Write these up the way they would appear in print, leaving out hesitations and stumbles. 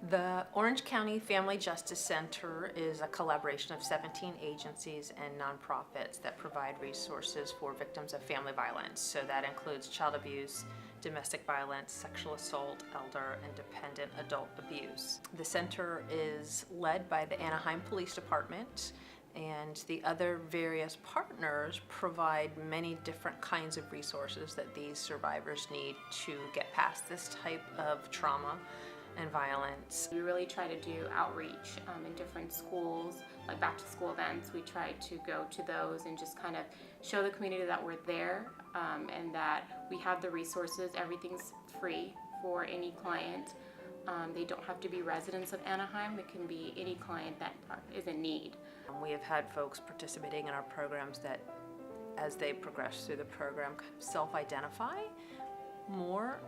The Orange County Family Justice Center is a collaboration of 17 agencies and nonprofits that provide resources for victims of family violence. So that includes child abuse, domestic violence, sexual assault, elder and dependent adult abuse. The center is led by the Anaheim Police Department, and the other various partners provide many different kinds of resources that these survivors need to get past this type of trauma and violence. We really try to do outreach in different schools, like back to school events. We try to go to those and just kind of show the community that we're there and that we have the resources. Everything's free for any client. They don't have to be residents of Anaheim. It can be any client that is in need. We have had folks participating in our programs that, as they progress through the program, self-identify more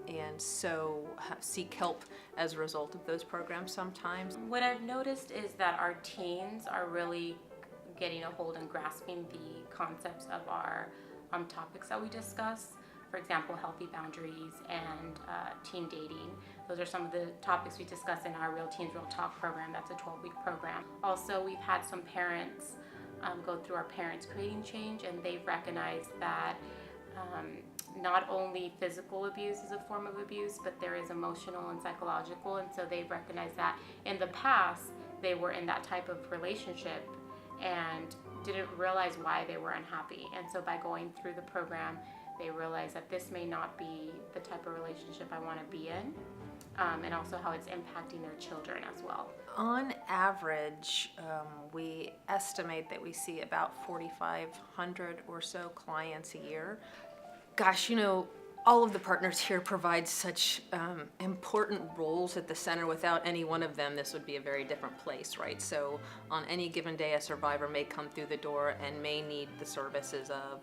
and so seek help as a result of those programs sometimes. What I've noticed is that our teens are really getting a hold and grasping the concepts of our topics that we discuss. For example, healthy boundaries and teen dating. Those are some of the topics we discuss in our Real Teens Real Talk program. That's a 12-week program. Also, we've had some parents go through our Parents Creating Change, and they've recognized that not only physical abuse is a form of abuse, but there is emotional and psychological, and so they've recognized that in the past they were in that type of relationship and didn't realize why they were unhappy. And so by going through the program, they realize that this may not be the type of relationship I want to be in, and also how it's impacting their children as well. On average, we estimate that we see about 4,500 or so clients a year. Gosh, you know, all of the partners here provide such important roles at the center. Without any one of them, this would be a very different place, right? So on any given day, a survivor may come through the door and may need the services of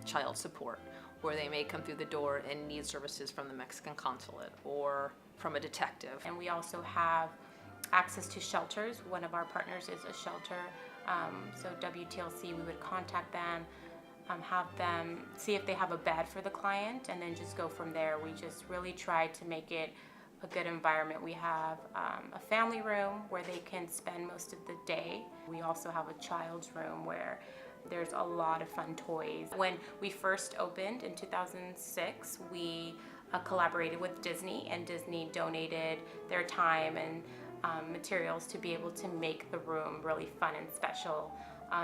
child support, or they may come through the door and need services from the Mexican consulate or from a detective. And we also have access to shelters. One of our partners is a shelter, so WTLC, we would contact them, have them see if they have a bed for the client, and then just go from there. We just really try to make it a good environment. We have a family room where they can spend most of the day. We also have a child's room where there's a lot of fun toys. When we first opened in 2006, we collaborated with Disney, and Disney donated their time and materials to be able to make the room really fun and special.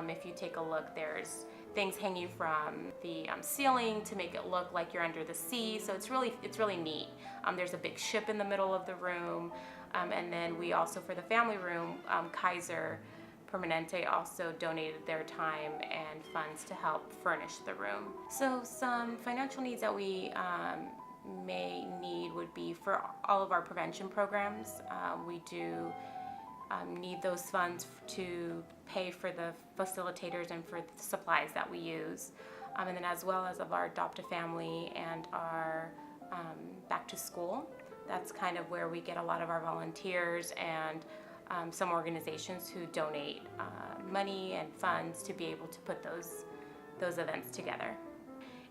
If you take a look, there's things hanging from the ceiling to make it look like you're under the sea. So it's really neat. There's a big ship in the middle of the room, and then we also, for the family room, Kaiser Permanente also donated their time and funds to help furnish the room. So some financial needs that we may need would be for all of our prevention programs. We do need those funds to pay for the facilitators and for the supplies that we use. And then as well as of our Adopt a Family and our Back to School. That's kind of where we get a lot of our volunteers and some organizations who donate money and funds to be able to put those events together.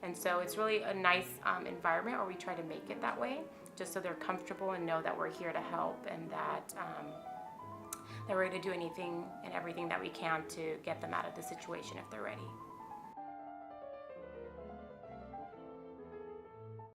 And so it's really a nice environment where we try to make it that way, just so they're comfortable and know that we're here to help, and that we're going to do anything and everything that we can to get them out of the situation if they're ready.